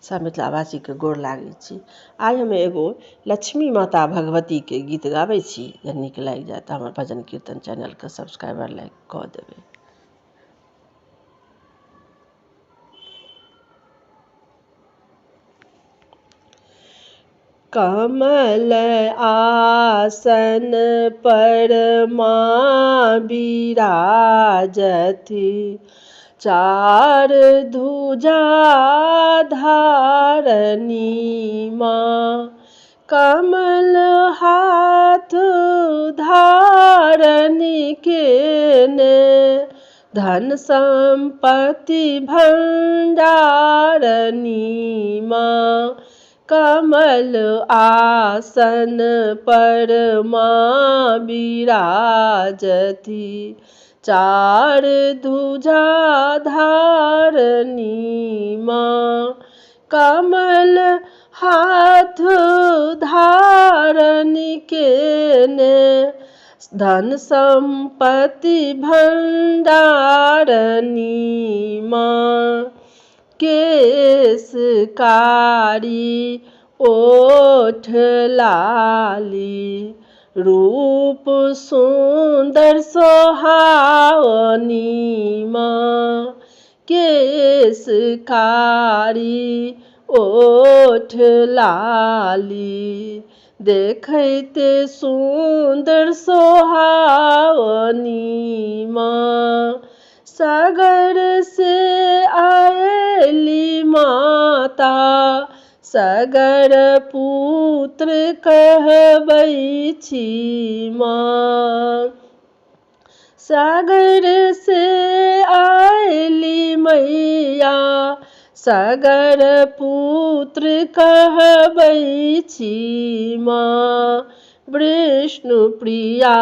सब मिथिलावासी के गोर लागै छी। आइ हम एगो लक्ष्मी माता भगवती के गीत गाबै छी। जे नीक लागि जाए तऽ हमर भजन कीर्तन चैनल के सब्सक्राइबर लाइक कऽ देबै। कमल आसन पर माँ विराजती, चार धुजा धारनी माँ। कमल हाथ धारनी केने, धन संपत्ति भंडारनी माँ। कमल आसन पर माँ विराजती, चार धुजा धारनी माँ। कमल हाथ धारनी केने, धन संपत्ति भंडारनी माँ। केस कारी ओठ लाली, रूप सुंदर सोहावनी माँ। केस कारी ओठ लाली, देखते सुंदर सोहावनी माँ। सागर से आयली माता, सगर पुत्र कहबै छी माँ। सागर से आयली मैया, सगर पुत्र कहबै छी माँ। विष्णु प्रिया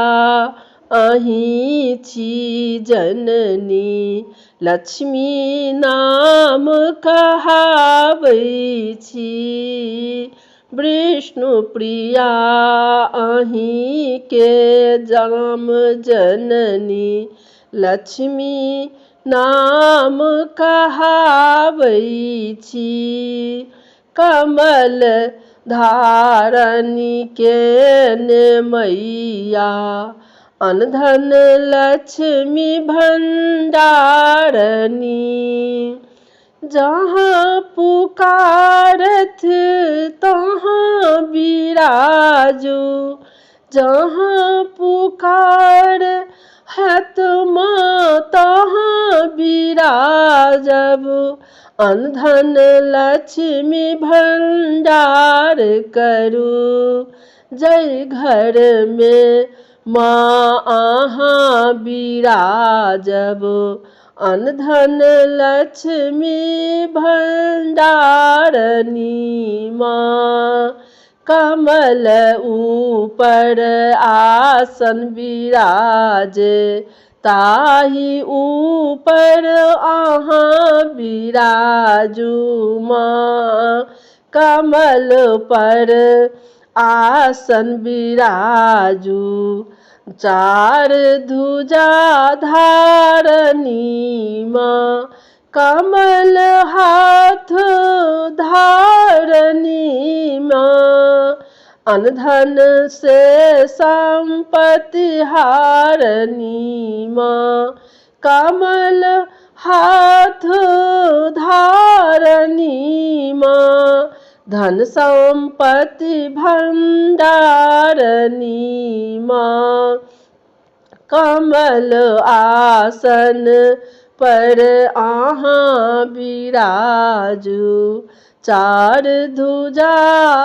अहीं छी जननी, लक्ष्मी नाम कहाबै छी। विष्णु प्रिया अहीं के जन्म जननी, लक्ष्मी नाम कहाबै छी। कमल धारनी केने मैया, अनधन लक्ष्मी भंडारनी। जहाँ पुकारथ तहाँ बिराजू, जहाँ पुकार हैत माँ तहाँ बिराजब। अनधन लक्ष्मी भंडार करू, जय घर में माँ अहाँ बिराजब। अनधन लक्ष्मी भंडारनी माँ। कमल ऊपर आसन विराजे, ताही ऊपर अहाँ बिराजू माँ। कमल पर आसन विराजू, चार धुजा धारनी माँ। कमल हाथ धारनी माँ, अनधन से संपत्ति हारनी माँ। कमल हाथ धारनी माँ, धन संपत्ति भंडारनी माँ। कमल आसन पर अहाँ बिराजू, चार धुजा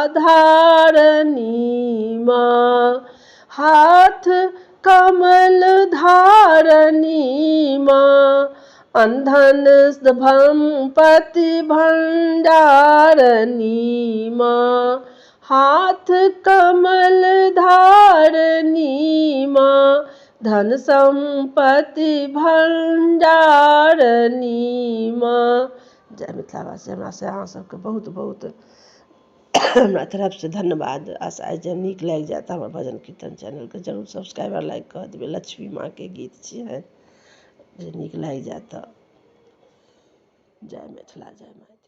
धारनी माँ। हाथ कमल धारनी माँ, अनधन संपत्ति भंडारनी माँ। हाथ कमल धारनी माँ, धन संपत्ति भंडारनी माँ। जय मिथिलावासी। हमरा से अहाँ सबके बहुत बहुत हमरा तरफ से धन्यवाद। आशा है जे नीक लागि जाएत हमर भजन कीर्तन चैनल के जरूर सब्सक्राइबर लाइक कऽ देबै। लक्ष्मी माँ के गीत छियै, जे नीक लागि जाएत तऽ जय मिथिला जय मैथिली।